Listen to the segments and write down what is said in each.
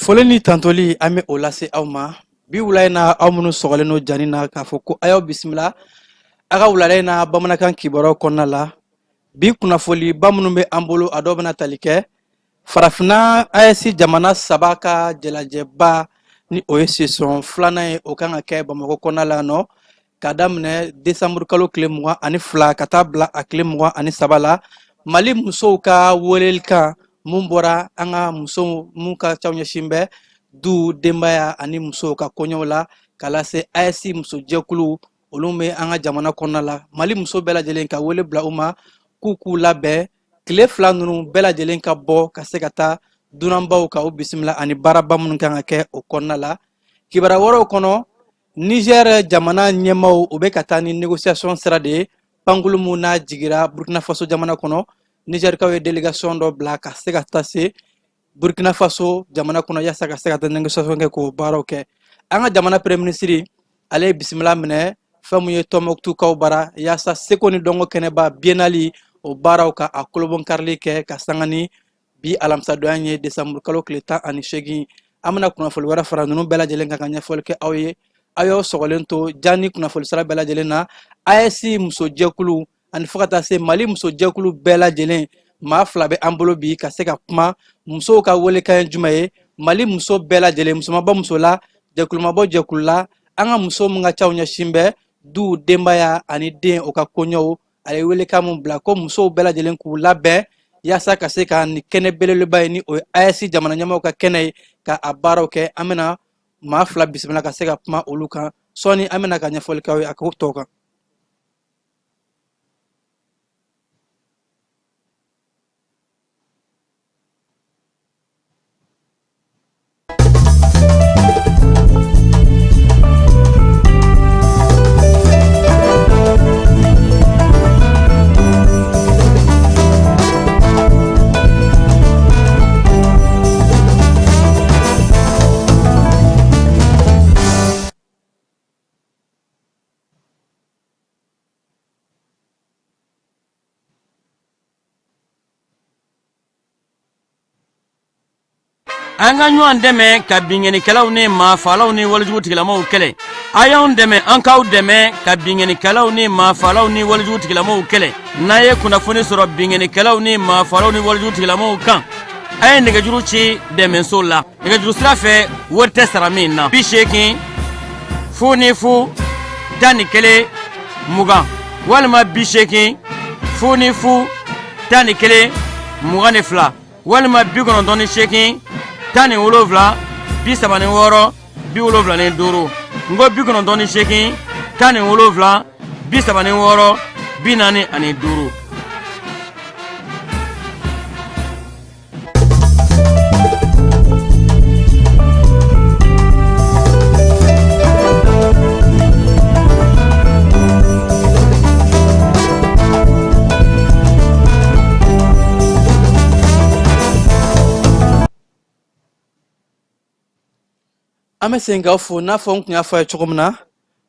Foleni tantoli ame olase awma bi wulayna awmunu sogoleno janina k'a fɔ ko ayaw bisimila aga wulayna bamanakan kibaro kɔnɔna la bi kunnafoli bamunun be an bolo a dɔ bena tali kɛ farafina AES jamana saba ka jɛlajɛba ni o ye session filanan ye o kan ka kɛ Bamako kɔnɔna la nɔ ka daminɛ décembre kalo tile 22 ka taa bila a tile 23 la Mali musow ka welelikan mun bɔra an ka musow mun ka caw ɲɛsin bɛ du denbaya ani musow ka kɔɲɔw la ka lase AES muso jɛkulu olu bɛ an ka jamana kɔnɔna la Mali muso bɛɛ lajɛlen ka wele bila u ma k'u labɛn tile fila ninnu bɛɛ lajɛlen ka bɔ ka se ka taa dunanbaw ka o bisimila ani baaraba minnu kan ka kɛ o kɔnɔna la kibaruya wɛrɛw kɔnɔ Niger jamana ɲɛmaaw u bɛ ka taa ni négociation sira de ye pankulu mun n'a jigira Burkina Faso jamana kɔnɔ Nigerkaw ye délégation dɔ bila ka se ka taa se Burkina Faso jamana kɔnɔ yasa ka se ka taa négociation kɛ k'o baaraw kɛ an ka jamana premier ministre ale ye bisimila minɛ fɛn mun ye Tɔnbɔkutukaw bara yasa seko ni dɔnko kɛnɛba biennale o baaraw ka a kolobon karili kɛ ka sanga ni bi alamisadonya ye décembre kalo tile 18 an bɛna kunnafoli wɛrɛ fara ninnu bɛɛ lajɛlen kan ka ɲɛfɔli kɛ aw ye aw y'aw sɔgɔlen to janni kunnafoli sira bɛɛ lajɛlen na AES muso jɛkulu ani fo ka taa se Mali muso jɛkulu bɛɛ lajɛlen maa fila bɛ an bolo bi ka se ka kuma musow ka welekan ye jumɛn ye Mali muso bɛɛ lajɛlen musomaba muso la jɛkulumabɔ jɛkulu la an ka muso mun ka caw ɲɛsin bɛ du denbaya ani den o ka koɲɛw ale welekan mun bila ko musow bɛɛ lajɛlen k'u labɛn yasa ka se ka ni kɛnɛ belebeleba ye ni o ye AES jamana ɲɛmaaw ka kɛnɛ ye ka a baaraw kɛ an bɛna maa fila bisimila ka se ka kuma olu kan sɔɔni an bɛna ka ɲɛfɔli k'aw ye a k'o tɔ kan. An ka ɲɔgɔn dɛmɛ ka binkɛnikɛlaw ni maafalaw ni walijugutigilamɔgɔw kɛlɛ a y'anw dɛmɛ an k'aw dɛmɛ ka binkɛnikɛlaw ni maafalaw ni walijugutigilamɔgɔw kɛlɛ n'a ye kunnafoni sɔrɔ binkɛnikɛlaw ni maafalaw ni walijugutigilamɔgɔw kan a ye nɛgɛjuru ci dɛmɛso la nɛgɛjuru sira fɛ wari tɛ sara min na 80 00 11 20 walima 80 00 11 22 walima 98 17 36 75 ngo 98 17 36 45. An bɛ segin k'aw fo n'a fɔ n kun y'a fɔ a ye cogo min na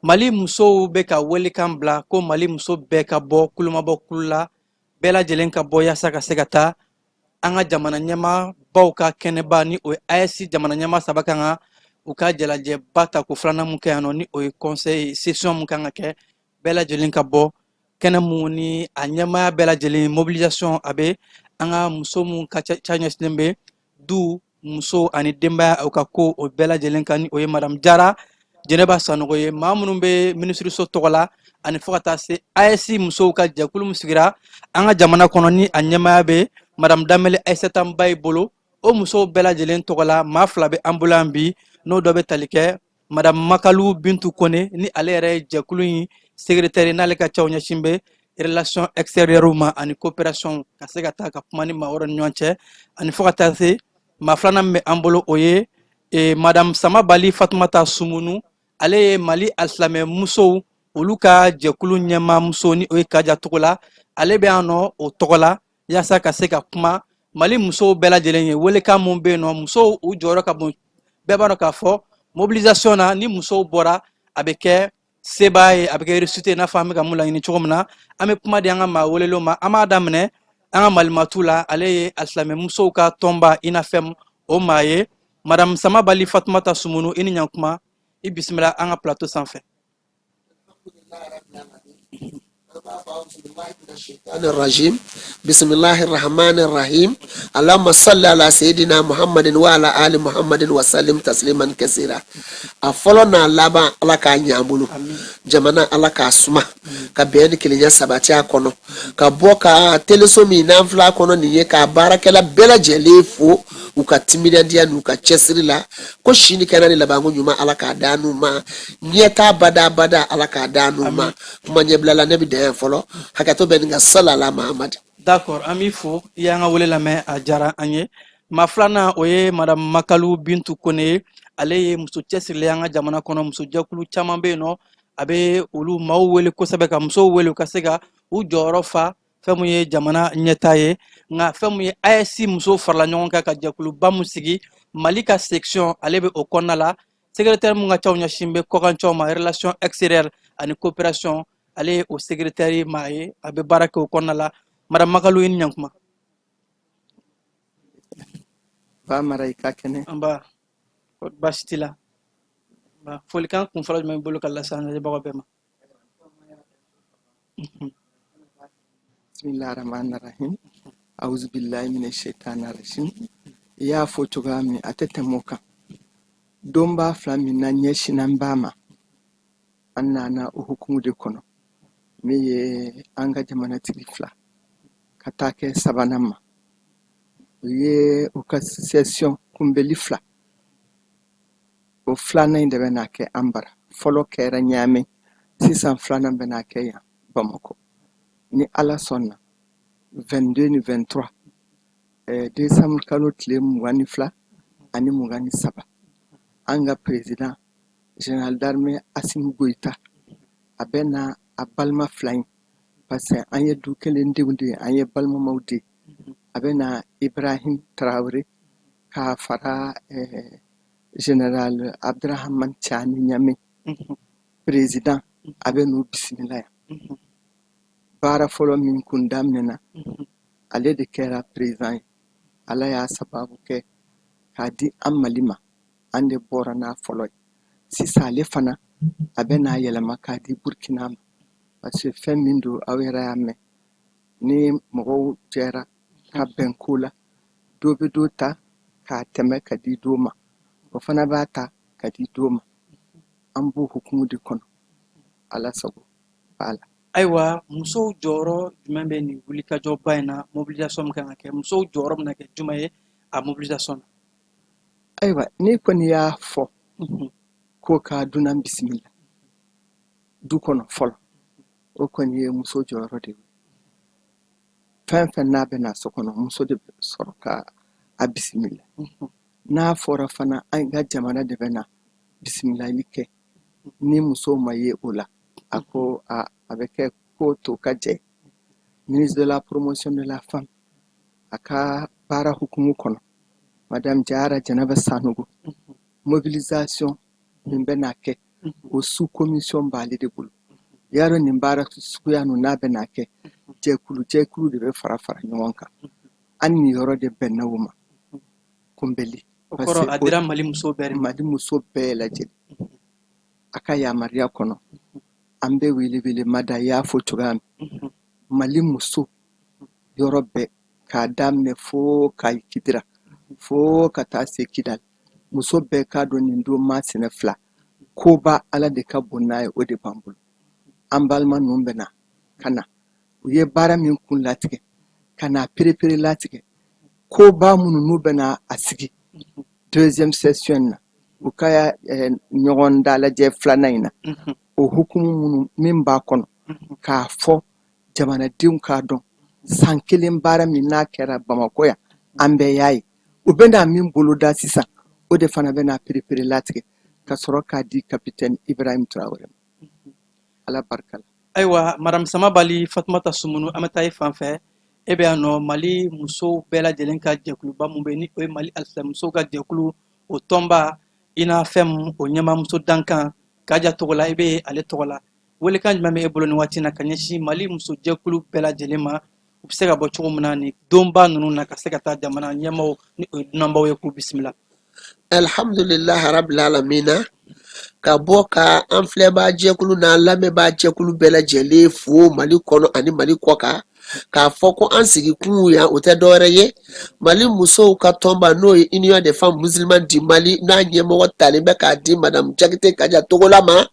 Mali musow bɛ ka welekan bila ko Mali muso bɛɛ ka bɔ kulumabɔ kulu la bɛɛ lajɛlen ka bɔ yasa ka se ka taa an ka jamana ɲɛmaabaw ka kɛnɛba ni o ye AES jamana ɲɛmaa saba kan ka u ka jɛlajɛba ta ko filanan mun kɛ yan nɔ ni o ye conseil session mun kan ka kɛ bɛɛ lajɛlen ka bɔ kɛnɛ mun ni a ɲɛmaaya bɛɛ lajɛlen mobilisation a bɛ an ka muso mun ka ca ɲɛsinnen bɛ du muso ani denbaya aw ka ko o bɛɛ lajɛlen kan ni o ye madame Jara Jɛnɛba Sanogo ye maa minnu bɛ ministre so tɔgɔ la ani fo ka taa se AES musow ka jɛkulu min sigira an ka jamana kɔnɔ ni a ɲɛmaaya bɛ madame Danbɛlɛ Ayisata Mbaye bolo o musow bɛɛ lajɛlen tɔgɔ la maa fila bɛ an bolo yan bi n'o dɔ bɛ tali kɛ madame Makalu Bintu Kone ni ale yɛrɛ ye jɛkulu in secrétaire n'ale ka caw ɲɛsin bɛ relation extérieure ma ani coopération ka se ka taa ka kuma ni maa wɛrɛw ni ɲɔgɔn cɛ ani fo ka taa se maa filanan bɛ an bolo o ye madame Samabali Fatumata Sumunu ale ye Mali alisilamɛ musow olu ka jɛkulu ɲɛmaa muso ni o ye Kaja Togo la ale bɛ yan nɔ o tɔgɔ la yasa ka se ka kuma Mali musow bɛɛ lajɛlen ye welekan mun bɛ yen nɔ musow u jɔyɔrɔ ka bon bɛɛ b'a dɔn k'a fɔ mobilisation na ni musow bɔra a bɛ kɛ seba ye a bɛ kɛ réussite n'a fɔ an bɛ ka mun laɲini cogo min na an bɛ kuma di an ka maa welelenw ma an b'a daminɛ an ka malimatu la ale ye alisilamɛ musow ka tɔnba INAFEM o maa ye madame Sama Bali Fatoumata Soumounou i ni ɲankuma i bisimila an ka plateau sanfɛ. الرجيم بسم الله الرحمن الرحيم اللهم صل على سيدنا محمد وعلى آل محمد وسلم تسليما كثيرا أفضلنا لابا على كأنيامولو جمانا على كأسماء كبيان كليا سباتيا كونو كبوكا تلسومي نافلا كونو نيه كبارك لا بلا جليفو ukatimida dia ukachesirila ko shini kana ni labangu nyuma alaka danu ma nyeta bada alaka danu ma kuma nyeblala nabi de folo hakato beninga sallallahu muhammad. D'accord, ami fo yanga wole la me a jara anye maflana oye madame Makalu Bintu Kone ale ye muso cesirila yanga jamana kono muso jakulu caman be no abe olu maw wele kosɛbɛ ka muso wele ka se ka u jɔyɔrɔ fa fɛn mun ye jamana ɲɛta ye nga fɛn mun ye ASC muso farala ɲɔgɔn kan ka jɛkuluba mun sigi Mali ka section ale be o kɔnɔna la secrétaire mun ka caw ɲɛsin bɛ kɔkancaw ma relation extérieure ani coopération ale o secrétaire ma ye a be baara kɛ o kɔnɔna la madame Makalu i ni ɲankuma. Ba mara i ka kɛnɛ Amba baasi t'i la ba folikan kun fɔlɔ jumɛn bolo ka lase an lajɛbagaw bɛɛ ma. Bismillahirrahmanirrahim. Auzu billahi minash shaitanir rajim. Ya fo cogoya min a tɛ tɛmɛ o kan. Don b'a fila min na ɲɛsinan b'a ma an nana o hukumu de kɔnɔ min ye an ka jamanatigi fila ka taa kɛ sabanan ma o ye o ka session kunbɛli fila o filanan in de bɛ n'a kɛ an bara fɔlɔ kɛra ɲaamɛ sisan filanan bɛ n'a kɛ yan Bamakɔ ni ala sɔnna 22 ni 23 décembre kalo tile 22 ani 23 an ka président général d'armée Assimi Goïta a bɛ na a balima fila in parce que an ye du kelen denw de ye an ye balimamaw de ye a bɛ na Ibrahim Traoré k'a fara général Abdurahman Tchani Ɲame président a bɛ n'u bisimila yan baara fɔlɔ min kun daminɛna ale de kɛra président ye ala y'a sababu kɛ k'a di an Mali ma an de bɔra n'a fɔlɔ ye sisan ale fana a bɛ n'a yɛlɛma k'a di Burkina ma parce que fɛn min don aw yɛrɛ y'a mɛn ni mɔgɔw jɛra ka bɛn ko la dɔ bɛ dɔ ta k'a tɛmɛ ka di dɔ ma o fana b'a ta ka di dɔ ma an b'o hukumu de kɔnɔ ala sago b'a la. Ayiwa musow jɔyɔrɔ jumɛn bɛ nin wulikajɔba in na mobilisation min kan ka kɛ musow jɔyɔrɔ bɛna kɛ jumɛn ye a mobilisation na. Ayiwa ne kɔni y'a fɔ ko ka dunan bisimila du kɔnɔ fɔlɔ o kɔni ye muso jɔyɔrɔ de ye fɛn fɛn n'a bɛ na so kɔnɔ muso de bɛ sɔrɔ ka a bisimila n'a fɔra fana an ka jamana de bɛ na bisimilali kɛ ni muso ma ye o la a ko a bɛ kɛ ko to ka jɛ ministre de la promotion de la femme a ka baara hukumu kɔnɔ madame Jara Janaba Sanogo mobilisation min bɛ n'a kɛ o sous commission b'ale de bolo yaro nin baara suguya ninnu n'a bɛ n'a kɛ jɛkulu de bɛ fara ɲɔgɔn kan an ni yɔrɔ de bɛnna o ma kunbɛli o kɔrɔ a dira Mali muso bɛɛ Mali muso bɛɛ lajɛlen a ka yamaruya kɔnɔ an bɛ wele mada y'a fɔ cogoya min Mali muso yɔrɔ bɛɛ k'a daminɛ fo ka Kidira fo ka taa se Kidali muso bɛɛ k'a dɔn nin don maa sɛnɛ fila koba ala de ka bon n'a ye o de b'an bolo an balima ninnu bɛ na ka na u ye baara min kun latigɛ ka na perepere latigɛ koba minnu n'u bɛ na a sigi deuxième session na u ka ɲɔgɔn dalajɛ filanan in na o hukumu minnu min b'a kɔnɔ k'a fɔ jamanadenw k'a dɔn san kelen baara min n'a kɛra Bamakɔ yan an bɛɛ y'a ye u bɛ na min boloda sisan o de fana bɛ na perepere latigɛ ka sɔrɔ k'a di capitaine Ibrahim Traoré ala barika la. Ayiwa madame Sama Bali Fatoumata Soumounou an bɛ taa i fan fɛ e bɛ yan nɔ Mali musow bɛɛ lajɛlen ka jɛkuluba mun bɛ yen ni o ye Mali alisilamusow ka jɛkulu o tɔnba i n'a fɛn mun o ɲɛmaamuso dankan Kaja tɔgɔ la i bɛ ale tɔgɔ la welekan jumɛn bɛ e bolo nin waati in na ka ɲɛsin Mali muso jɛkulu bɛɛ lajɛlen ma u bɛ se ka bɔ cogo min na ni donba ninnu na ka se ka taa jamana ɲɛmaaw ni o ye dunanbaw ye k'u bisimila. alhamdulillah rabbil alamina ka bɔ ka an filɛbaa jɛkulu n'an lamɛnbaa jɛkulu bɛɛ lajɛlen fo Mali kɔnɔ ani Mali kɔ kan k'a fɔ ko an sigi kun yan o tɛ dɔwɛrɛ ye Mali musow ka tɔnba n'o ye Union des femmes musulmanes du Mali n'a ɲɛmɔgɔ talen bɛ k'a di madame Jakite Kaja Togola ma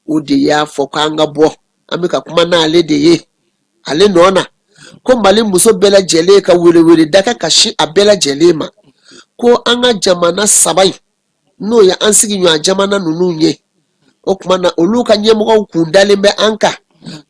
o de y'a fɔ k'an ka bɔ an bɛ ka kuma n'ale de ye ale nɔ na ko Mali muso bɛɛ lajɛlen ka welewele da ka si a bɛɛ lajɛlen ma ko an ka jamana saba in n'o ye an sigiɲɔgɔn jamana ninnu ye o kuma na olu ka ɲɛmɔgɔw kun dalen bɛ an kan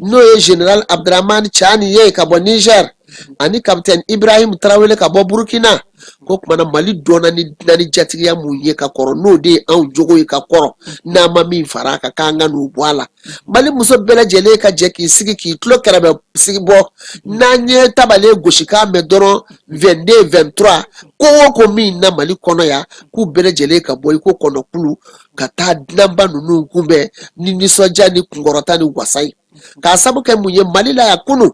n'o ye Général Abdraman Chani ye ka bɔ Niger ani Capitaine Ibrahim Traoré ka bɔ Burkina ko kuma na Mali dɔnna ni jatigiya mun ye ka kɔrɔ n'o de ye anw jogo ye ka kɔrɔ n'a ma min fara a kan k'an ka n'u bɔ a la Mali muso bɛɛ lajɛlen ka jɛ k'i sigi k'i tulo kɛrɛbɛ sigi bɔ n'an ye tabale gosi k'a mɛn dɔrɔn 22 23 ko o ko min na Mali kɔnɔ yan k'u bɛɛ lajɛlen ka bɔ i ko kɔnɔkulu ka taa dinanba ninnu kunbɛn ni nisɔndiya ni kunkɔrɔta ni wasa ye k'a sabu kɛ mun ye Mali la yan kunu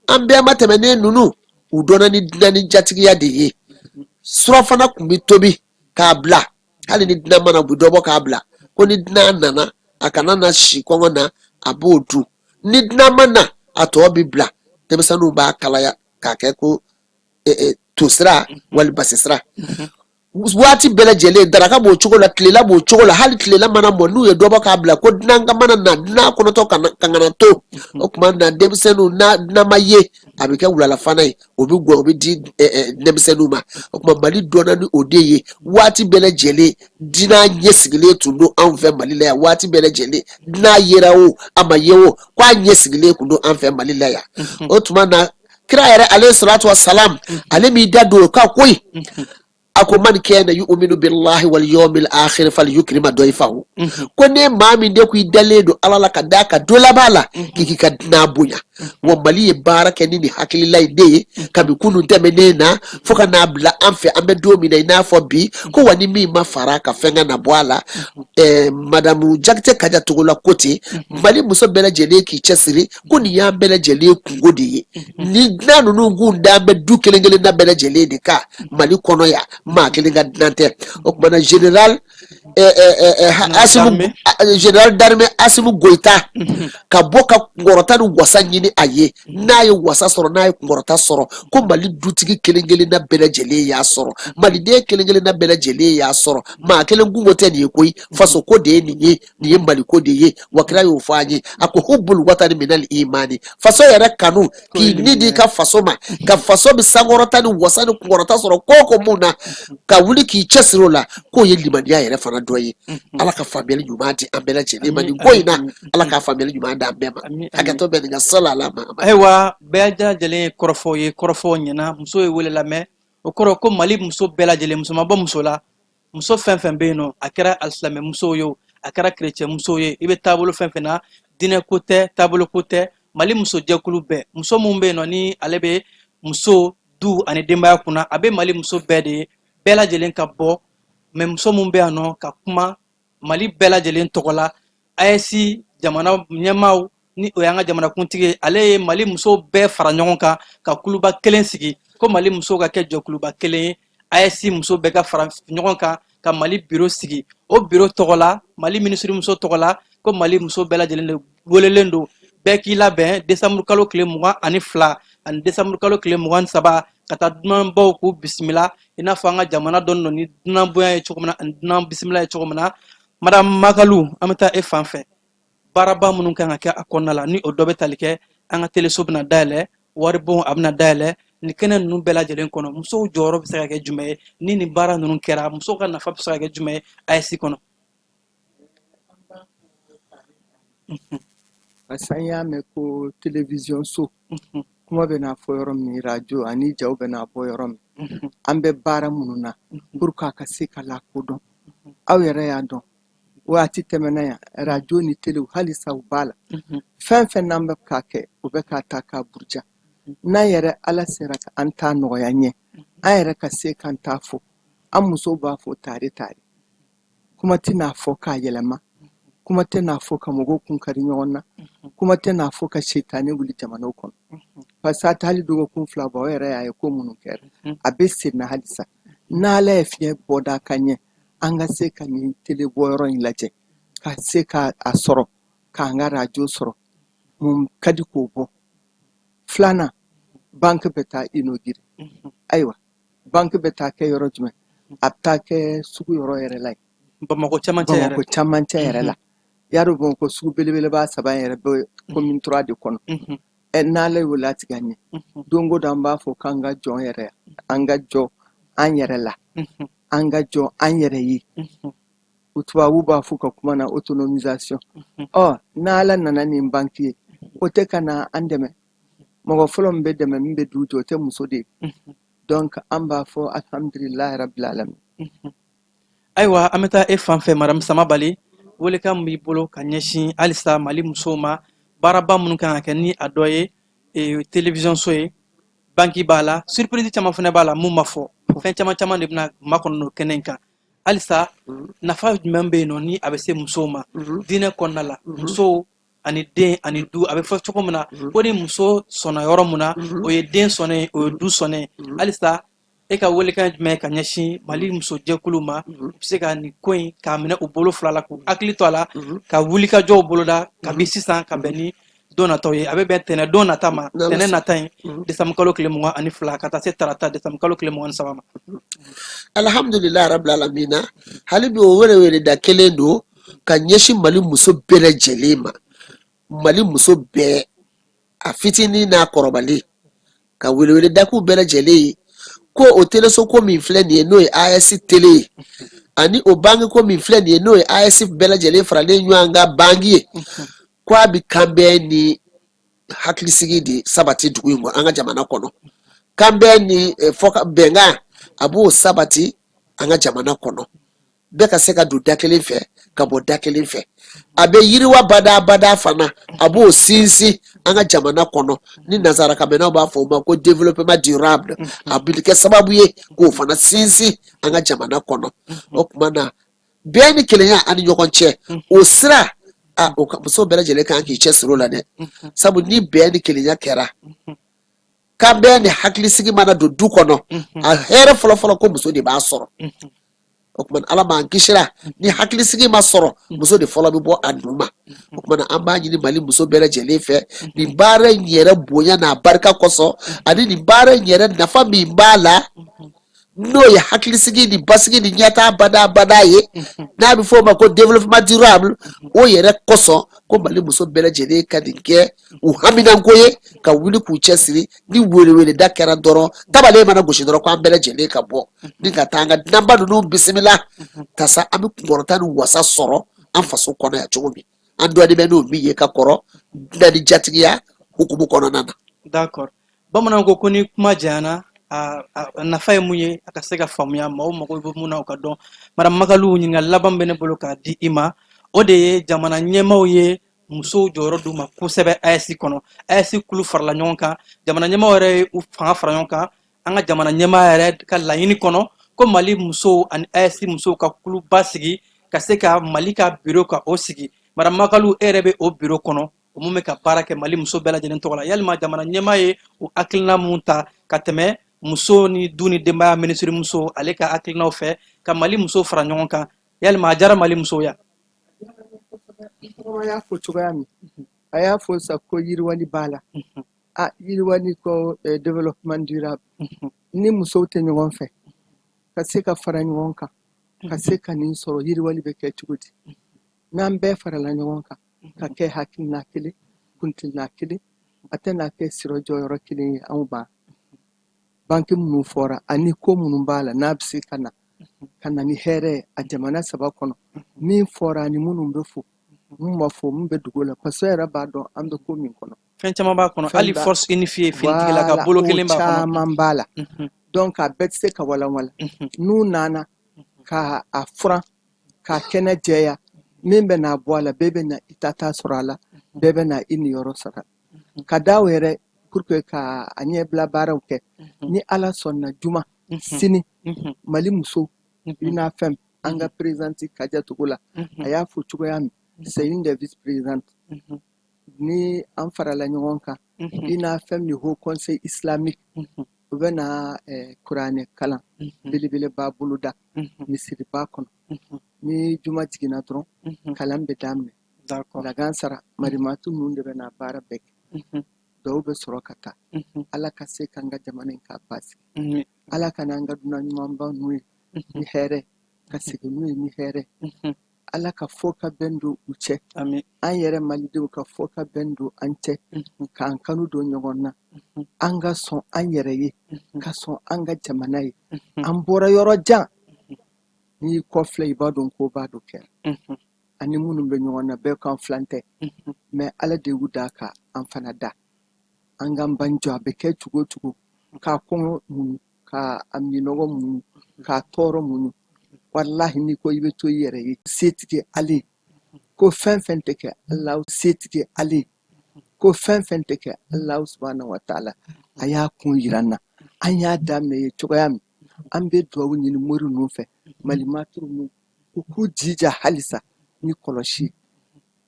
an bɛɛ ma tɛmɛnen ninnu u dɔnna ni dinan ni jatigiya de ye surafana kun bɛ tobi k'a bila hali ni dinan mana bu dɔ bɔ k'a bila ko ni dinan nana a kana na si kɔngɔ na a b'o dun ni dinan ma na a tɔ bɛ bila denmisɛnninw b'a kalaya k'a kɛ ko tosira wali basisira waati bɛɛ lajɛlen daraka b'o cogo la tilela b'o cogo la hali tilela mana mɔ n'u ye dɔ bɔ k'a bila ko dinan ka mana na dinan kɔnɔtɔ ka na to o tuma na denmisɛnninw n'a ma ye a bɛ kɛ wulalafana ye o bɛ gɔ o bɛ di denmisɛnninw ma o tuma Mali dɔnna ni o de ye waati bɛɛ lajɛlen dinan ɲɛ sigilen tun don anw fɛ Mali la yan waati bɛɛ lajɛlen dinan yera o a ma ye o k'a ɲɛ sigilen tun don an fɛ Mali la yan o tuma na kira yɛrɛ alayhi salatu wa salam ale m'i da don o kan koyi ako man kana yu'minu billahi wal yawmil akhir falyukrima dayfahu ko ne maa min de ku dale do ala la ka da ka dola bala kiki ka na bonya wa Mali ye baara kɛ ni hakilila de ye kabi kunu tɛmɛnen na fo ka na bila an fɛ an bɛ don min na i n'a fɔ bi ko wani min ma fara ka fɛn ka na bɔ a la madame Jakite Kaja Togola ko ten Mali muso bɛɛ lajɛlen k'i cɛsiri ko nin y'an bɛɛ lajɛlen kungo de ye ni dinan ninnu kun dan bɛ du kelen kelen na bɛɛ lajɛlen de kan Mali kɔnɔ yan maa kelen ka dinan tɛ o tuma na Général Général d'armée Asimu Goita ka bɔ ka kunkɔrɔta ni wasa ɲini a ye n'a ye wasa sɔrɔ n'a ye kunkɔrɔta sɔrɔ ko Mali dutigi kelen kelen na bɛɛ lajɛlen y'a sɔrɔ maliden kelen kelen na bɛɛ lajɛlen y'a sɔrɔ maa kelen kungo tɛ nin ye koyi faso ko de ye nin ye Mali ko de ye wa kira y'o fɔ an ye a ko hubbul watani minal imani faso yɛrɛ kanu k'i ni di ka faso ma ka faso bɛ sankɔrɔta ni wasa ni kunkɔrɔta sɔrɔ ko mun na ka wuli k'i cɛsiri o la k'o ye limaniya yɛrɛ fana dɔ ye ala ka faamuyali ɲuman di an bɛɛ lajɛlen ma nin ko in na ala ka faamuyali ɲuman di an bɛɛ ma hakɛtɔ bɛ nin ka sala ma ayiwa bɛɛ lajɛlen ye kɔrɔfɔw ye kɔrɔfɔw ɲɛna muso ye wele lamɛn o kɔrɔ ko Mali muso bɛɛ lajɛlen muso ma bɔ muso la muso fɛn fɛn bɛ yen nɔ a kɛra alisimɛ musow ye a kɛra kerecɛn musow ye i bɛ taabolo fɛn fɛn na diinɛ ko tɛ taabolo ko tɛ Mali muso jɛkulu bɛɛ muso mun bɛ yen nɔ ni ale bɛ muso du ani denbaya kunna a bɛ Mali muso bɛɛ de ye bɛɛ lajɛlen ka bɔ mais muso mun bɛ yan nɔ ka kuma Mali bɛɛ lajɛlen tɔgɔ la AES jamana ɲɛmaaw ni o y'an ka jamanakuntigi ye ale ye Mali muso bɛɛ fara ɲɔgɔn kan ka kuluba kelen sigi ko Mali muso ka kɛ jɛkuluba kelen ye AES muso bɛɛ ka fara ɲɔgɔn kan ka Mali bureau sigi o bureau tɔgɔ la Mali ministre muso tɔgɔ la ko Mali muso bɛɛ lajɛlen de welelen don bɛɛ k'i labɛn décembre kalo tile 22 ani décembre kalo tile 23 ka taa dunanbaw k'u bisimila i n'a fɔ an ka jamana dɔn ni dunan bonya ye cogo min na ani dunan bisimila ye cogo min na madame Magalu an bɛ taa e fan fɛ baaraba minnu kan ka kɛ a kɔnɔna la ni o dɔ bɛ tali kɛ an ka teleso bɛna dayɛlɛ waribon a bɛna dayɛlɛ nin kɛnɛ ninnu bɛɛ lajɛlen kɔnɔ musow jɔyɔrɔ bɛ se ka kɛ jumɛn ye ni nin baara ninnu kɛra musow ka nafa bɛ se ka kɛ jumɛn ye AES kɔnɔ Parce an y'a mɛn ko télévision so kuma bɛ n'a fɔ yɔrɔ min radio ani jaw bɛ n'a bɔ yɔrɔ min an bɛ baara minnu na pour que a ka se ka lakodɔn aw yɛrɛ y'a dɔn waati tɛmɛna yan radio ni télé halisa u b'a la fɛn fɛn n'an bɛ k'a kɛ u bɛ k'a ta k'a buruja n'an yɛrɛ ala sera ka an t'a nɔgɔya ɲɛ an yɛrɛ ka se k'an t'a fɔ an musow b'a fɔ tare tare kuma tɛ n'a fɔ k'a yɛlɛma kuma tɛ n'a fɔ ka mɔgɔw kun kari ɲɔgɔn na kuma tɛ n'a fɔ ka sitani wuli jamanaw kɔnɔ parce que a tɛ hali dɔgɔkun 2 bɔ o yɛrɛ y'a ye ko minnu kɛra a bɛ sen na halisa n'ala ye fiɲɛ bɔda ka ɲɛ an ka se ka nin telebɔyɔrɔ in lajɛ ka se ka a sɔrɔ k'an ka rajo sɔrɔ mun ka di k'o bɔ filanan banki bɛ taa inogiri ayiwa banki bɛ taa kɛ yɔrɔ jumɛn a bɛ taa kɛ sugu yɔrɔ yɛrɛ la Bamakɔ camancɛ yɛrɛ la yarɔ Bamakɔ sugu belebeleba saba in yɛrɛ bɛ commune 3 de kɔnɔ n'ala y'o latigɛ an ɲɛ don o don an b'a fɔ k'an ka jɔ yɛrɛ an ka jɔ an yɛrɛ la an ka jɔ an yɛrɛ ye u tubabu b'a fɔ ka kuma na autonomisation n'ala nana nin banki ye o tɛ ka na an dɛmɛ mɔgɔ fɔlɔ min bɛ dɛmɛ min bɛ du jɔ o tɛ muso de ye donc an b'a fɔ alhamdulilahi rabil alamin ayiwa an bɛ taa e fan fɛ madame Samabali welekan min b'i bolo ka ɲɛsin halisa Mali musow ma baaraba minnu kan ka kɛ ni a dɔ ye télévision so ye banki b'a la surprise caman fana b'a la mun ma fɔ fɛn caman de bɛna makɔnɔ n'o kɛnɛ in kan halisa nafa jumɛn bɛ yen nɔ ni a bɛ se musow ma diinɛ kɔnɔna la musow ani den ani du a bɛ fɔ cogo min na ko ni muso sɔnna yɔrɔ min na o ye den sɔnna ye o ye du sɔnna ye halisa e ka welekan jumɛn ka ɲɛsin Mali muso jɛkulu ma u bɛ se ka nin ko in k'a minɛ u bolo fila la k'u hakili to a la ka wulikajɔw boloda kabi sisan ka bɛn ni don nataw ye a bɛ bɛn tɛnɛ don nata ma tɛnɛ nata in décembre kalo tile 22 ka taa se tarata décembre kalo tile 23 ma alhamdulilahi rabil alamina hali bi o wele da kelen don ka ɲɛsin Mali muso bɛɛ lajɛlen ma Mali muso bɛɛ a fitinin n'a kɔrɔbalen ka wele da k'u bɛɛ lajɛlen ye ko o teleso ko min filɛ nin ye n'o ye AS tele ye ani o banki ko min filɛ nin ye n'o ye AS bɛɛ lajɛlen faralen ɲɔgɔn kan banki ye ko a bɛ kan bɛɛ ni hakilisigi de sabati dugu in kɔnɔ an ka jamana kɔnɔ kan bɛɛ ni bɛnkan a b'o sabati an ka jamana kɔnɔ bɛɛ ka se ka don da kelen fɛ ka bɔ da kelen fɛ a bɛ yiriwa bada fana a b'o sinsin an ka jamana kɔnɔ ni nansarakamɛnnaw b'a fɔ o ma ko développement durable a bɛ kɛ sababu ye k'o fana sinsin an ka jamana kɔnɔ o tuma na bɛɛ ni kelenya ani ɲɔgɔn cɛ o sira o muso bɛɛ lajɛlen kan k'i cɛsiri o la dɛ sabu ni bɛɛ ni kelenya kɛra kan bɛɛ ni hakilisigi mana don du kɔnɔ a hɛrɛ fɔlɔfɔlɔ ko muso de b'a sɔrɔ o kuma ala b'an kisira ni hakilisigi ma sɔrɔ muso de fɔlɔ bɛ bɔ a dun ma o kuma an b'a ɲini Mali muso bɛɛ lajɛlen fɛ nin baara in yɛrɛ bonya n'a barika kosɔn ani nin baara in yɛrɛ nafa min b'a la n'o ye hakilisigi ni basigi ni ɲɛtaa bada ye n'a bɛ fɔ o ma ko développement durable o yɛrɛ kosɔn ko Mali muso bɛɛ lajɛlen ka nin kɛ u haminanko ye ka wuli k'u cɛsiri ni wele da kɛra dɔrɔn tabalen mana gosi dɔrɔn ko an bɛɛ lajɛlen ka bɔ ni ka taa an ka dunanba ninnu bisimila tasa an bɛ kunkɔrɔta ni wasa sɔrɔ an faso kɔnɔ yan cogo min an dɔɔnin bɛ n'o min ye ka kɔrɔ na ni jatigiya hukumu kɔnɔna na. D'accord bamananw ko ni kuma janyana a nafa ye mun ye a ka se ka faamuya maaw mago bɛ mun na o ka dɔn madame Magalu ɲininkali laban bɛ ne bolo k'a di i ma o de ye jamana ɲɛmaaw ye musow jɔyɔrɔ d'u ma kosɛbɛ AS kɔnɔ AS kulu farala ɲɔgɔn kan jamana ɲɛmaaw yɛrɛ ye u fanga fara ɲɔgɔn kan an ka jamana ɲɛmaa yɛrɛ ka laɲini kɔnɔ ko Mali musow ani AS musow ka kuluba sigi ka se ka Mali ka bureau ka o sigi madame Magalu e yɛrɛ bɛ o bureau kɔnɔ o mun bɛ ka baara kɛ Mali muso bɛɛ lajɛlen tɔgɔ la yalima jamana ɲɛmaa ye o hakilina mun ta ka tɛmɛ muso ni du ni denbaya ministre muso ale ka hakilinaw fɛ ka Mali muso fara ɲɔgɔn kan yalima a diyara Mali musow ya a y'a fɔ cogoya min a y'a fɔ sa ko yiriwali b'a la yiriwali ko développement durable ni musow tɛ ɲɔgɔn fɛ ka se ka fara ɲɔgɔn kan ka se ka nin sɔrɔ yiriwali bɛ kɛ cogo di n'an bɛɛ farala ɲɔgɔn kan ka kɛ hakilina kelen kuntilina kelen a tɛna kɛ sirɔ jɔyɔrɔ kelen ye anw ba banki minnu fɔra ani ko minnu b'a la n'a bɛ se ka na ni hɛrɛ a jamana saba kɔnɔ min fɔra ani minnu bɛ fo mun ma fɔ mun bɛ dugu la parce que yɛrɛ b'a dɔn an bɛ ko min kɔnɔ fɛn caman b'a kɔnɔ hali force unifiée finitigila ka bolo kelen b'a kɔnɔ caman b'a la donc a bɛɛ tɛ se ka walawala n'u nana ka a furan ka kɛnɛ jɛya min bɛ n'a bɔ a la bɛɛ bɛ na i ta sɔrɔ a la bɛɛ bɛ na i niyɔrɔ sɔrɔ ka da o yɛrɛ pour que ka a ɲɛbila baaraw kɛ ni ala sɔnna juma sini Mali muso i n'a fɛn an ka présidente Kadiatogo la a y'a fɔ cogoya min c'est une des vice-présidentes ni an farala ɲɔgɔn kan i n'a fɛn ni haut conseil islamique u bɛ na kuranɛ kalan belebele b'a bolo da misiri b'a kɔnɔ ni juma jiginna dɔrɔn kalan bɛ daminɛ lagan sara marimatu ninnu de bɛ na baara bɛɛ kɛ dɔw bɛ sɔrɔ ka taa ala ka se k'an ka jamana in k'a basigi ala ka n'an ka dunan ɲumanba n'u ye ni hɛrɛ ka segin n'u ye ni hɛrɛ ala ka fɔ ka bɛn don u cɛ an yɛrɛ malidenw ka fɔ ka bɛn don an cɛ k'an kanu don ɲɔgɔn na an ka sɔn an yɛrɛ ye ka sɔn an ka jamana ye an bɔra yɔrɔ jan n'i y'i kɔfilɛ i b'a dɔn ko b'a dɔn kɛra ani minnu bɛ ɲɔgɔn na bɛɛ kan filan tɛ mɛ ala de y'u da ka an fana da an k'an banjɔ a bɛ kɛ cogo o cogo k'a kɔngɔ muɲu k'a minɔgɔ muɲu k'a tɔɔrɔ muɲu walahi n'i ko i bɛ to i yɛrɛ ye setigi ale ko fɛn fɛn tɛ kɛ ala setigi ale ko fɛn fɛn tɛ kɛ ala subhanahu wa taala a y'a kun yira n na an y'a daminɛ ye cogoya min an bɛ dugawu ɲini mori ninnu fɛ malimaturu ninnu u k'u jija halisa ni kɔlɔsi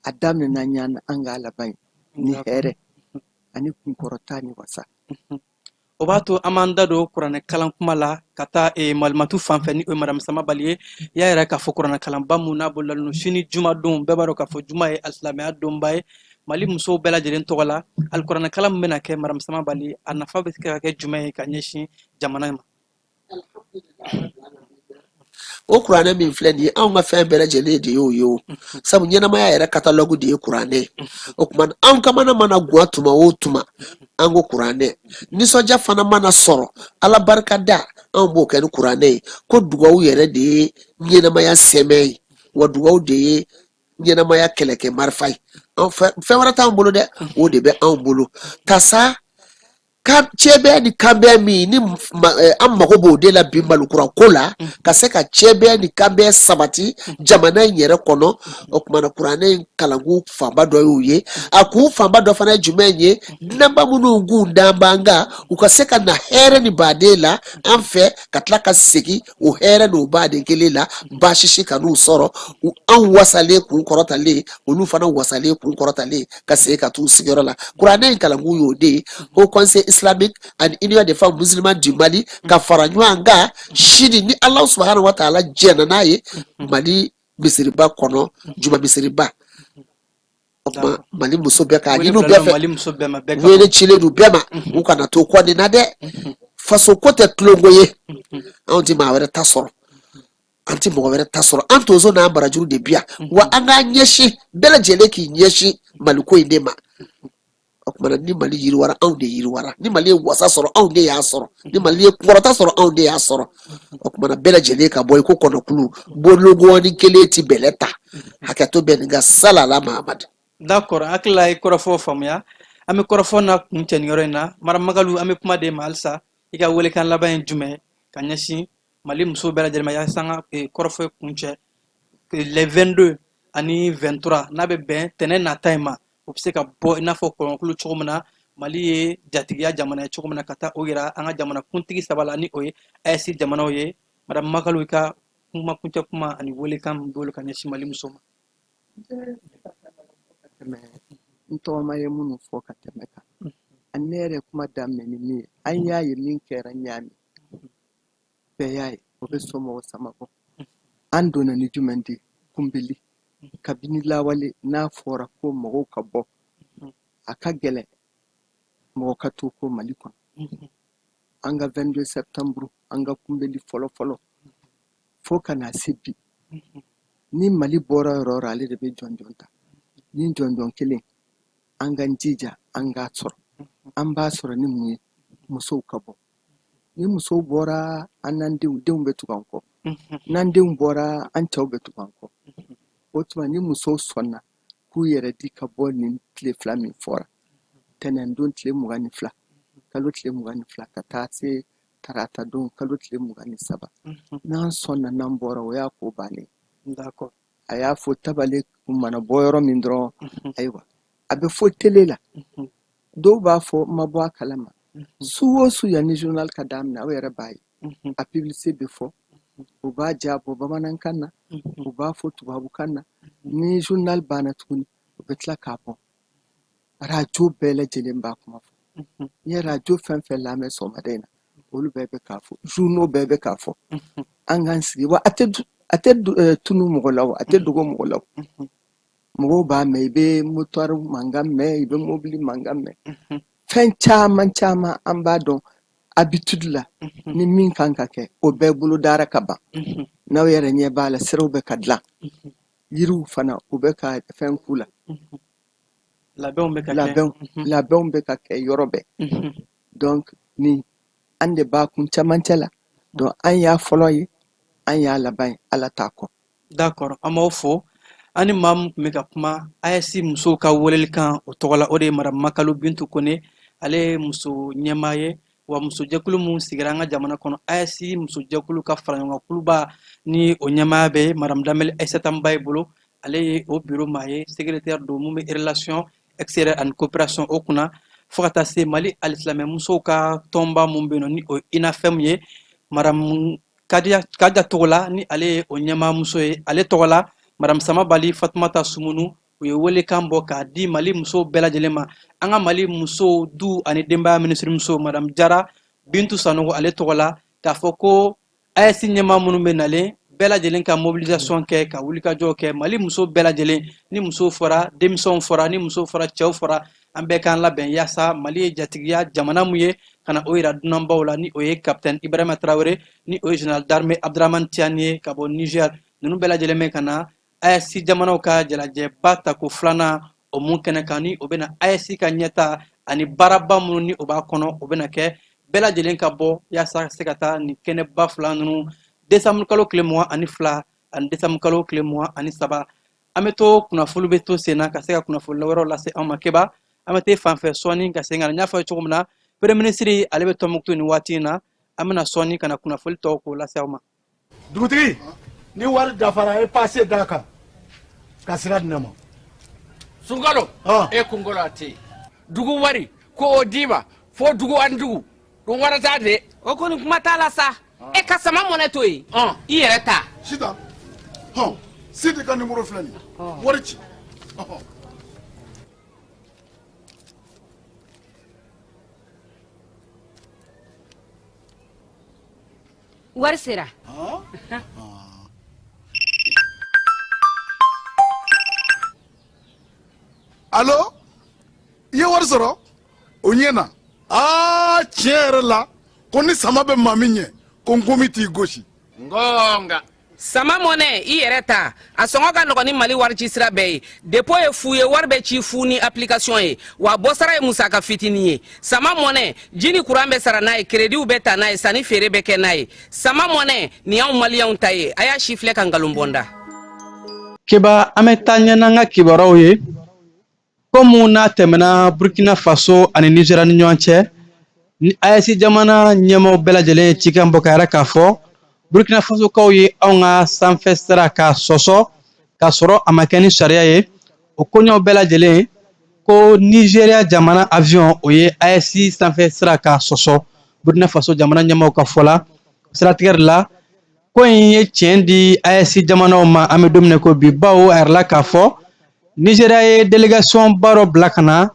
a daminɛna ɲana an ka laban ye ni hɛrɛ ani kunkɔrɔta ni wasa o b'a to an b'an da don kuranɛ kalan kuma la ka taa malimatu fan fɛ ni o ye madamu samabali ye i y'a yɛrɛ k'a fɔ kuranɛ kalanba mun n'a bololalen don sini jumadon bɛɛ b'a dɔn k'a fɔ juma ye alisilamɛya donba ye mali musow bɛɛ lajɛlen tɔgɔ la alikuranɛ kalan min bɛna kɛ madamu samabali a nafa bɛ se ka kɛ jumɛn ye ka ɲɛsin jamana ma o kuranɛ min filɛ nin ye anw ka fɛn bɛɛ lajɛlen de y'o ye o sabu ɲɛnamaya yɛrɛ katalogu de ye kuranɛ o tuma anw kamana mana guwa tuma o tuma an ko kuranɛ nisɔndiya fana mana sɔrɔ ala barika da anw b'o kɛ ni kuranɛ ye ko dugawu yɛrɛ de ye ɲɛnamaya sɛmɛ ye wa dugawu de ye ɲɛnamaya kɛlɛkɛ marifa ye fɛn wɛrɛ t'anw bolo dɛ o de bɛ anw bolo tasa cɛbɛya ni kanbɛya min ni an mago b'o de la bi malokura ko la ka se ka cɛbɛya ni kanbɛya sabati jamana in yɛrɛ kɔnɔ o kumana kuranɛ in kalanku fanba dɔ y'o ye a kun fanba dɔ fana ye jumɛn ye namba minnu k'u danban kan u ka se ka na hɛrɛ ni baden la an fɛ ka tila ka segin o hɛrɛ n'o baden kelen la baasisi ka n'u sɔrɔ an wasalen kun kɔrɔtalen olu fana wasalen kun kɔrɔtalen ka segin ka t'u sigiyɔrɔ la kuranɛ in kalanku y'o de ye o conseil islamique and union des femmes musulmanes du Mali ka fara ɲɔgɔn kan sini ni ala subhanahu wa taala jɛna n'a ye mali misiriba kɔnɔ juma misiriba o kuma mali muso bɛɛ k'a ɲini u bɛɛ fɛ wele cilen don bɛɛ ma u kana to kɔ nin na dɛ faso ko tɛ tulonko ye anw tɛ maa wɛrɛ ta sɔrɔ an tɛ mɔgɔ wɛrɛ ta sɔrɔ an tonso n'an barajuru de bi yan wa an k'an ɲɛsin bɛɛ lajɛlen k'i ɲɛsin maliko in de ma o kumana ni mali yiriwara anw de yiriwara ni mali ye wasa sɔrɔ anw de y'a sɔrɔ ni mali ye kɔrɔta sɔrɔ anw de y'a sɔrɔ o kumana bɛɛ lajɛlen ka bɔ i ko kɔnɔkulu bologɔni kelen ti bɛlɛ ta hakɛto bɛ nin ka salala mahamadu d'accord hakili la i kɔrɔfɔ faamuya an bɛ kɔrɔfɔ na kun cɛ nin yɔrɔ in na maramagalu an bɛ kuma de ma halisa i ka welekan laban ye jumɛn ka ɲɛsin mali musow bɛɛ lajɛlen ma yaasa an ka kɔrɔfɔ kun cɛ les 22 ani 23 n'a bɛ bɛn tɛnɛ nata in ma o bɛ se ka bɔ i n'a fɔ kɔlɔnkulu cogo min na mali ye jatigiya jamana ye cogo min na ka taa o yira an ka jamana kuntigi saba la ni o ye AES jamanaw ye madame Magalu i ka kuma kuncɛ kuma ani welekan min bolo ka ɲɛsin mali musow ma. n tɔgɔma ye minnu fɔ ka tɛmɛ kan ani ne yɛrɛ kuma daminɛ ni min ye an y'a ye min kɛra ɲaami bɛɛ y'a ye o bɛ somɔgɔ sama bɔ an donna ni jumɛn de kunbeli kabini lawale n'a fɔra ko mɔgɔw ka bɔ a ka gɛlɛn mɔgɔ ka to ko mali kɔnɔ an ka 22 septembre an ka kunbeli fɔlɔ fo ka na se bi ni mali bɔra yɔrɔ yɔrɔ ale de bɛ jɔnjɔn ta ni jɔnjɔn kelen an ka jija an k'a sɔrɔ an b'a sɔrɔ ni mun ye musow ka bɔ ni musow bɔra an n'an denw bɛ tugu an kɔ n'an denw bɔra an cɛw bɛ tugu an kɔ o tuma ni musow sɔnna k'u yɛrɛ di ka bɔ nin tile fila min fɔra tɛnɛndon tile 22 kalo tile 22 ka taa se tarata don kalo tile 23 n'an sɔnna n'an bɔra o y'a ko bannen d'accord a y'a fɔ tabale kun mana bɔ yɔrɔ min dɔrɔn ayiwa a bɛ fɔ tele la dɔw b'a fɔ ma bɔ a kalama su o su yanni journal ka daminɛ aw yɛrɛ b'a ye a publicité bɛ fɔ u b'a jabɔ bamanankan na u b'a fɔ tubabukan na ni journal banna tuguni u bɛ tila k'a bɔ radio bɛɛ lajɛlen b'a kuma fɔ n ye radio fɛn fɛn lamɛn sɔgɔmada in na olu bɛɛ bɛ k'a fɔ journaux bɛɛ bɛ k'a fɔ an k'an sigi wa a tɛ tunu mɔgɔ la o a tɛ dogo mɔgɔ la o mɔgɔw b'a mɛn i bɛ motoire mankan mɛn i bɛ mobili mankan mɛn fɛn caman caman an b'a dɔn habitude la ni min kan ka kɛ o bɛɛ bolo dara ka ban n'aw yɛrɛ ɲɛ b'a la siraw bɛ ka dilan yiriw fana u bɛ ka fɛn k'u la labɛnw bɛ ka kɛ yɔrɔ bɛɛ donc ni an de b'a kun camancɛ la donc an y'a fɔlɔ ye an y'a laban ye ala t'a kɔ d'accord an b'aw fo ani maa min tun bɛ ka kuma AES musow ka weleli kan o tɔgɔ la o de ye madame Makalu Bintu Kone ale ye muso ɲɛmaa ye wa musojɛkulu min sigira an ka jamana kɔnɔ AES musojɛkulu ka faraɲɔgɔnkuluba ni o ɲɛmaa bɛ madame Damel Aissata Mbaye bolo ale ye o bureau maa ye secrétaire don mun bɛ relation extérieure ani coopération o kunna fo ka taa se Mali alisilamɛ musow ka tɔnba mun bɛ yen nɔ ni o ye INAFEM ye madame Kadia Togola ni ale ye o ɲɛmaa muso ye ale tɔgɔ la madame Samabali Fatumata Sumunu u ye welekan bɔ k'a di Mali musow bɛɛ lajɛlen ma an ka Mali musow du ani denbaya ministre muso madame Jara Bintu Sanogo ale tɔgɔ la k'a fɔ ko AES ɲɛmaa minnu bɛ nalen bɛɛ lajɛlen ka mobilisation kɛ ka wulikajɔ kɛ Mali muso bɛɛ lajɛlen ni muso fɔra denmisɛnw fɔra ni muso fɔra cɛw fɔra an bɛɛ k'an labɛn yaasa Mali ye jatigiya jamana mun ye ka na o yira dunanbaw la ni o ye capitaine Ibrahima Traoré ni o ye général d'armée Abdraman Tiani ye ka bɔ Niger ninnu bɛɛ lajɛlen bɛ ka na AES jamanaw ka jalajɛba ta ko filanan o mun kɛnɛ kan ni o bɛna AES ka ɲɛta ani baaraba minnu ni o b'a kɔnɔ o bɛna kɛ bɛɛ lajɛlen ka bɔ yaasa se ka taa nin kɛnɛba fila ninnu décembre kalo tile 22 ani décembre kalo tile 23 an bɛ to kunnafoni bɛ to sen na ka se ka kunnafoni wɛrɛw lase an ma keba an bɛ taa fanfɛ sɔɔni ka se ka na n y'a fɔ cogo min na premier ministre ale bɛ Tɔnbukutu nin waati in na an bɛna sɔɔni ka na kunnafoni tɔw k'o lase aw ma dugutigi ni wari dafara e passe d'a kan ka sira di ne ma Sunkalo e kunkolo a tɛ yen dugu wari ko o d'i ma fo dugu ani dugu dun wari t'a de o kɔni kuma t'a la sa e ka sama mɔnɛ to yen i yɛrɛ ta sitan Sidi ka numéro filɛ nin ye wari ci wari sera allo i ye wari sɔrɔ o ɲɛ na tiɲɛ yɛrɛ la ko ni sama bɛ maa min ɲɛ ko n komi t'i gosi ngonga sama mɔnɛ i yɛrɛ ta a sɔngɔ ka nɔgɔn ni Mali wari ci sira bɛɛ ye dépôt ye fu ye wari bɛ ci fu ni application ye wa bɔsara ye musaka fitinin ye sama mɔnɛ ji ni courant bɛ sara n'a ye crédit bɛ ta n'a ye sanni feere bɛ kɛ n'a ye sama mɔnɛ nin y'anw maliyɛnw ta ye a y'a si filɛ ka nkalon bɔnda keba an bɛ taa ɲɛ n'an ka kibaruyaw ye komi n'a tɛmɛna Burkina Faso ani Niger ni ɲɔgɔn cɛ ni AES jamana ɲɛmaaw bɛɛ lajɛlen ye cikan bɔ ka yɛrɛ k'a fɔ Burkina Faso kaw ye anw ka sanfɛ sira ka sɔsɔ ka sɔrɔ a ma kɛ ni sariya ye o koɲɛw bɛɛ lajɛlen ko Nigeria jamana avion o ye AES sanfɛ sira ka sɔsɔ Burkina Faso jamana ɲɛmaaw ka fɔ la siratigɛ de la ko in ye tiɲɛ di AES jamanaw ma an bɛ don min na ko bi bawo a yɛrɛ la k'a fɔ Nigeria ye délégation baro bila ka na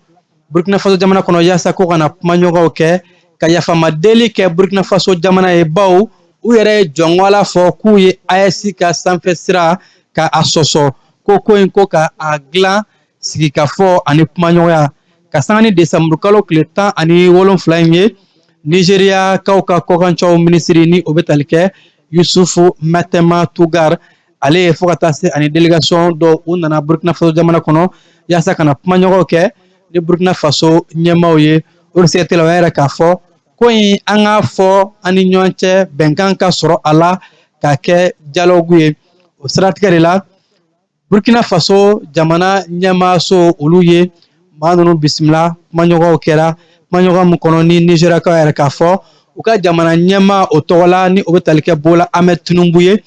Burkina Faso jamana kɔnɔ yaasa ko ka na kumaɲɔgɔnw kɛ ka yafama deli kɛ Burkina Faso jamana ye bawo u yɛrɛ ye jɔnwala fɔ k'u ye AES ka sanfɛ sira ka a sɔsɔ ko in ko ka a dilan sigikafɔ ani kumaɲɔgɔnya ka sanga ni décembre kalo tile 17 in ye Nigeria kaw ka kɔkancɛw minisiri ni o bɛ tali kɛ Yusufu Matema Tugar ale ye fo ka taa se ani délégation dɔ u nana Burkina Faso jamana kɔnɔ yaasa ka na kumaɲɔgɔnw kɛ ni Burkina Faso ɲɛmaaw ye o de se tɛ la o yɛrɛ k'a fɔ ko in an k'a fɔ an ni ɲɔgɔn cɛ bɛnkan ka sɔrɔ a la ka kɛ dialogue ye o siratigɛ de la Burkina Faso jamana ɲɛmaaso olu ye maa ninnu bisimila kumaɲɔgɔnw kɛra kumaɲɔgɔn min kɔnɔ ni Nigeria kaw yɛrɛ k'a fɔ u ka jamana ɲɛmaa o tɔgɔ la ni o bɛ tali kɛ Bola Ahmed Tinubu ye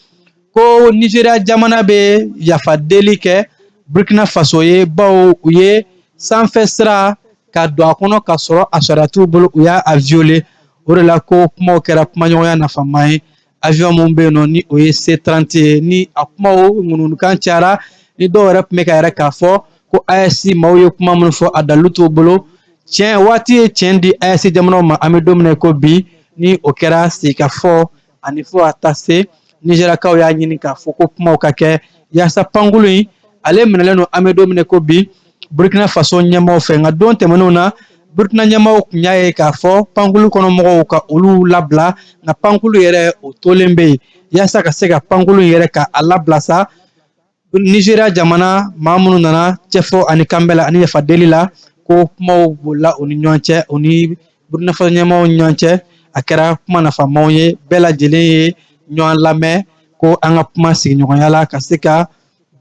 ko Nigeria jamana bɛ yafa deli kɛ Burkina Faso ye bawo u ye sanfɛ sira ka don a kɔnɔ ka sɔrɔ a sariya t'u bolo u y'a violer o de la ko kumaw kɛra kumaɲɔgɔnya nafama ye avion mun bɛ yen nɔ ni o ye C30 ye ni a kumaw ŋununukan cayara ni dɔw yɛrɛ tun bɛ ka yɛrɛ k'a fɔ ko AES maaw ye kuma minnu fɔ a dalilu t'u bolo tiɲɛ waati ye tiɲɛ di AES jamanaw ma an bɛ don min na ko bi ni o kɛra sigikafɔ ani fo ka taa se nizerakaw y'a ɲini k'a fɔ ko kumaw ka kɛ yaasa pankulu in ale minɛlen don an bɛ don min ko bi burkina faso ɲɛmaaw fɛ nka don tɛmɛnenw na burkina ɲɛmaaw tun y'a ye k'a fɔ pankulu kɔnɔ mɔgɔw ka olu labila nka pankulu yɛrɛ o tolen bɛ yen yaasa ka se ka pankulu yɛrɛ ka a labila sa Nigeria jamana maa minnu nana cɛfɔ ani kanbɛla ani yafadeli la ko kumaw bolila u ni ɲɔgɔn cɛ u ni burkina faso ɲɛmaaw ni ɲɔgɔn cɛ a kɛra kuma nafamaw ye bɛɛ lajɛlen ye ɲɔgɔn lamɛn ko an ka kuma sigiɲɔgɔnya la ka se ka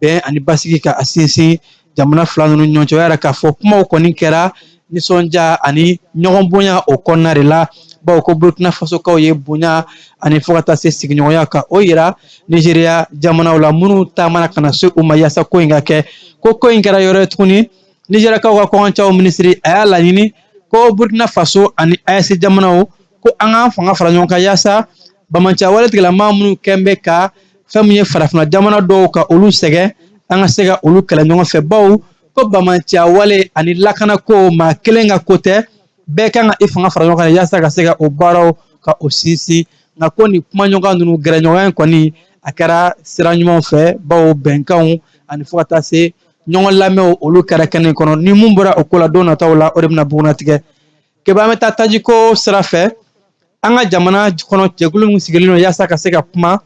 bɛn ani basigi ka a sinsin jamana fila ninnu ɲɔgɔn cɛ o yɛrɛ k'a fɔ kumaw kɔni kɛra nisɔndiya ani ɲɔgɔn bonya o kɔnɔna de la bawo ko burkina fasokaw ye bonya ani fo ka taa se sigiɲɔgɔnya ka o yira Nigeria jamanaw la minnu taamana ka na se u ma yaasa ko in ka kɛ ko in kɛra yɔrɔ ye tuguni Nigeriakaw ka kɔngɔcɛw minisiri a y'a laɲini ko burkina faso ani AES jamanaw ko an k'an fanga fara ɲɔgɔn kan yaasa bamanciya wale tigilama minnu kɛn bɛ ka fɛn min ye farafina jamana dɔw ka olu sɛgɛn an ka se ka olu kɛlɛ ɲɔgɔn fɛ bawo ko bamanciya wale ani lakanako maa kelen ka ko tɛ bɛɛ kan ka i fanga fara ɲɔgɔn kan yaasa ka se ka o baaraw ka o sinsin nka ko nin kumaɲɔgɔn ninnu gɛrɛɲɔgɔnya in kɔni a kɛra sira ɲumanw fɛ bawo bɛnkanw ani fo ka taa se ɲɔgɔn lamɛnw olu kɛra kɛnɛ kɔnɔ ni mun bɔra o ko la don nataw la o de bɛna bugunatigɛ keba an bɛ taa tajiko sira fɛ an ka jamana kɔnɔ jɛkulu min sigilen don yaasa ka se ka kuma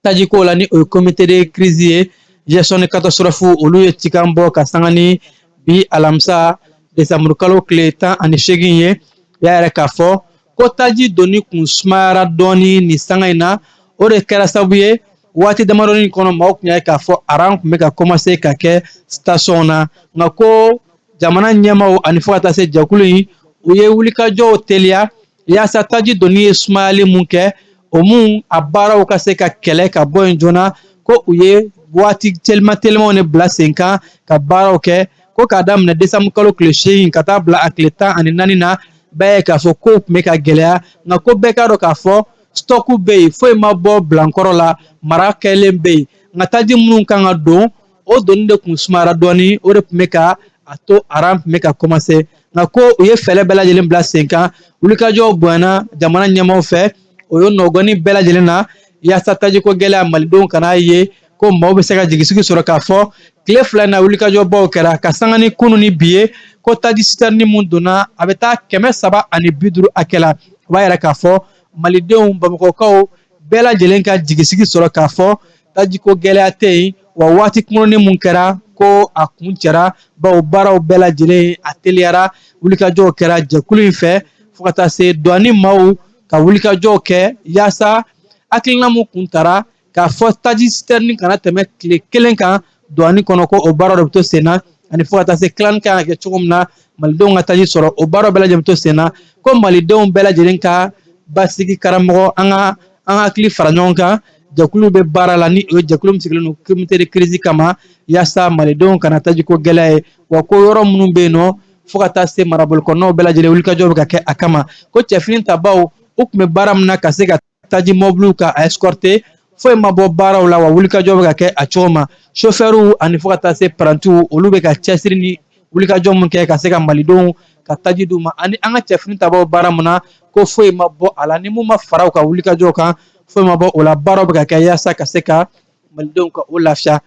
tajiko la ni o ye comité de crise ye gestion de catastrophe olu ye cikan bɔ ka sanga ni bi alamisa desanburu kalo tile 18 ye y'a yɛrɛ k'a fɔ ko taji donni kun sumayara dɔɔni nin sanga in na o de kɛra sababu ye waati damadɔni kɔnɔ maaw tun y'a ye k'a fɔ aran tun bɛ ka commencer ka kɛ station na nka ko jamana ɲɛmaaw ani fo ka taa se jɛkulu in u ye wulikajɔw teliya yaasa taji donni ye sumayali mun kɛ o mun a baaraw ka se ka kɛlɛ ka bɔ yen joona ko u ye waati telimanw de bila sen kan ka baaraw kɛ ko k'a daminɛ desanburu kalo tile 8 ka taa bila a tile 14 na bɛɛ ye k'a fɔ ko tun bɛ ka gɛlɛya nka ko bɛɛ k'a dɔn k'a fɔ stɔku bɛ yen foyi ma bɔ bilankɔrɔ la mara kɛlen bɛ yen nka taji minnu kan ka don o donni de tun sumayara dɔɔni o de tun bɛ ka a to aran tun bɛ ka commencer nka ko u ye fɛɛrɛ bɛɛ lajɛlen bila sen kan wulikajɔw bonyana jamana ɲɛmaaw fɛ o ye nɔgɔnni bɛɛ lajɛlen na yaasa tajiko gɛlɛya malidenw kana ye ko maaw bɛ se ka jigisigi sɔrɔ k'a fɔ tile 2 in na wulikajɔbaw kɛra ka sanga ni kunu ni bi ye ko taji sitɛrɛni mun donna a bɛ taa 350 hakɛ la o b'a yɛrɛ k'a fɔ malidenw bamakɔkaw bɛɛ lajɛlen ka jigisigi sɔrɔ k'a fɔ tajiko gɛlɛya tɛ yen wa waati kunkurunin mun kɛra ko a kun cɛra bawo baaraw bɛɛ lajɛlen a teliyara wulikajɔw kɛra jɛkulu in fɛ fo ka taa se douane maaw ka wulikajɔw kɛ yaasa hakilina mun kun tara k'a fɔ taji sitɛrɛni kana tɛmɛ tile 1 kan douane kɔnɔ ko o baaraw de bɛ to sen na ani fo ka taa se tilani kan ka kɛ cogo min na malidenw ka taji sɔrɔ o baaraw bɛɛ lajɛlen bɛ to sen na ko malidenw bɛɛ lajɛlen ka basigi karamɔgɔ an hakili fara ɲɔgɔn kan jɛkulu bɛ baara la ni o ye jɛkulu min sigilen don comité de crise kama yaasa malidenw kana tajiko gɛlɛya ye wa ko yɔrɔ minnu bɛ yen nɔ fo ka taa se marabolikɔnɔnaw bɛɛ lajɛlen wulikajɔw bɛ ka kɛ a kama ko cɛfini tabaw u tun bɛ baara min na ka se ka taji mɔbiliw ka a escorter foyi ma bɔ baaraw la wa wulikajɔ bɛ ka kɛ a cogo ma chauffeurw ani fo ka taa se parantiw olu bɛ ka cɛsiri ni wulikajɔ min kɛ ka se ka malidenw ka taji d'u ma ani an ka cɛfini tabaw baara mun na ko foyi ma bɔ a la ni mun ma fara u ka wulikajɔw kan foyi ma bɔ o la baaraw bɛ ka kɛ yaasa ka se ka malidenw ka o lafiya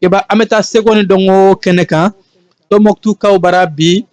keba an bɛ taa seko ni dɔnko kɛnɛ kan tɔnbɔkutukaw bara bi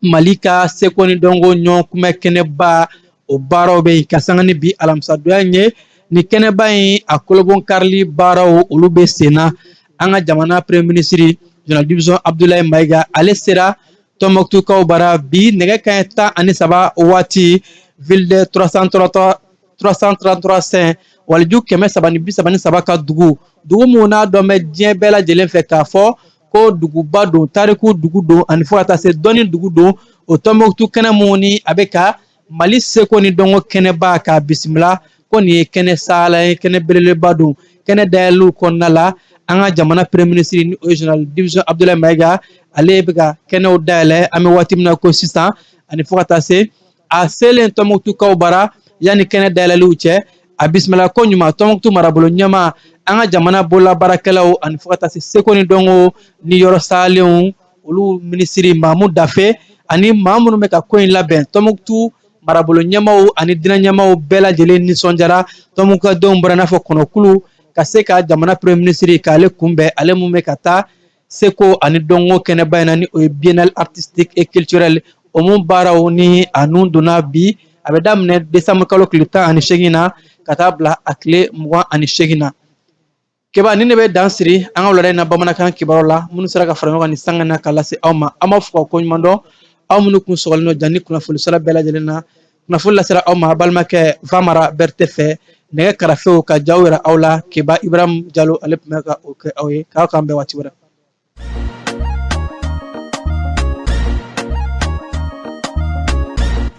mali ka seko ni dɔnko ɲɔgɔn kunbɛ kɛnɛba o baaraw bɛ yen ka sanga ni bi alamisadonya ye ni kɛnɛba in a kolobon karili baaraw olu bɛ sen na an ka jamana premier ministre général division Abdoulaye Mayiga ale sera tɔnbɔkutukaw bara bi nɛgɛ kanɲɛ 13 waati ville de 333 Saint waliju 333 ka dugu mun n'a dɔn bɛ diɲɛ bɛɛ lajɛlen fɛ k'a fɔ ko duguba don tariku dugu don ani fo ka taa se dɔnni dugu don o tɔnbɔkutu kɛnɛ mun ni a bɛ ka mali seko ni dɔnko kɛnɛba k'a bisimila ko nin ye kɛnɛ sala ye kɛnɛ belebeleba don kɛnɛ dayɛliw kɔnɔna la an ka jamana premier ministre ni o ye général division Abdoulaye Mayiga ale bɛ ka kɛnɛw dayɛlɛ an bɛ waati min na ko sisan ani fo ka taa se a selen tɔnbɔkutukaw bara yanni kɛnɛ dayɛlɛliw cɛ a bisimila ko ɲuman tɔnbɔkutu marabolo ɲɛma an ka jamana bololabaarakɛlaw ani fo ka taa se seko ni dɔnko ni yɔrɔ salenw olu minisiri Mamu Dafe ani maa minnu bɛ ka ko in labɛn tɔnbɔkutu marabolo ɲɛmaw ani diinɛ ɲɛmaw bɛɛ lajɛlen nisɔndiyara tɔmu ka denw bɔra n'a fɔ kɔnɔkulu ka se ka jamana premier ministre k'ale kunbɛn ale mun bɛ ka taa seko ani dɔnko kɛnɛba in na ni o ye biennale artistique et culturel o mun baaraw ni a nun donna bi a bɛ daminɛ décembre kalo tile 18 na ka taa bila a tile 28 na keba ni ne bɛ dan siri an ka wulada in na bamanankan kibaru la minnu sera ka fara ɲɔgɔn kan ni sanga na ka lase aw ma an b'a fɔ ka ko ɲuman dɔn aw minnu kun sɔgɔlen don jan ni kunnafoni sara bɛɛ lajɛlen na kunnafoni lasera aw ma balimakɛ Famara Berete fɛ nɛgɛ karafew ka jaw yira aw la Keba Ibrahim Jalo ale tun bɛ ka o kɛ aw ye k'aw k'an bɛn waati wɛrɛ.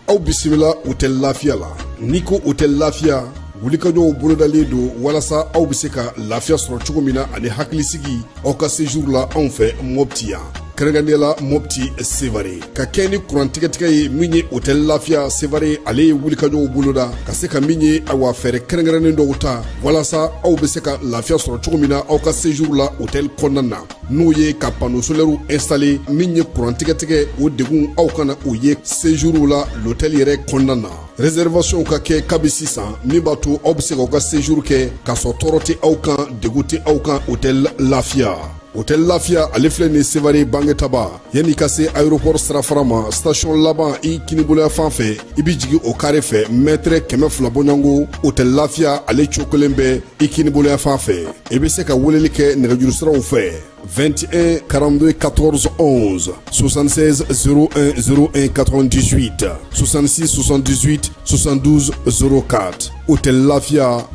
Aw bisimila hôtel Lafiya la n'i ko hôtel Lafiya wulikajɔw bolodalen don walasa aw bɛ se ka lafiya sɔrɔ cogo min na ani hakilisigi aw ka séjour la anw fɛ Mopti yan kɛrɛnkɛrɛnnenya la Mopti Sevare ka kɛ ni kurantigɛtigɛ ye min ye hôtel Lafiya Sevare ale ye wulikajɔw boloda ka se ka min ye awa fɛɛrɛ kɛrɛnkɛrɛnnen dɔw ta walasa aw bɛ se ka lafiya sɔrɔ cogo min na aw ka séjour la hôtel kɔnɔna na n'o ye ka panneau solaire installé min ye kurantigɛtigɛ o degun aw kana o ye séjour la l'hôtel yɛrɛ kɔnɔna na réservation ka kɛ kabi sisan min b'a to aw bɛ se k'aw ka séjour kɛ k'a sɔrɔ tɔɔrɔ tɛ aw kan degun tɛ aw kan hôtel Lafiya. Hôtel Lafiya ale filɛ nin Sevare Bangetaba yanni ka se aéroport sirafara ma station laban i kiniboloya fan fɛ i bi jigin o carré fɛ mètre 200 bɔɲɔngo Hôtel Lafiya ale cokolen bɛ i kiniboloya fan fɛ i bɛ se ka weleli kɛ nɛgɛjuru siraw fɛ 21 42 14 11 76 01 01 98 66 78 72 04 Hôtel Lafiya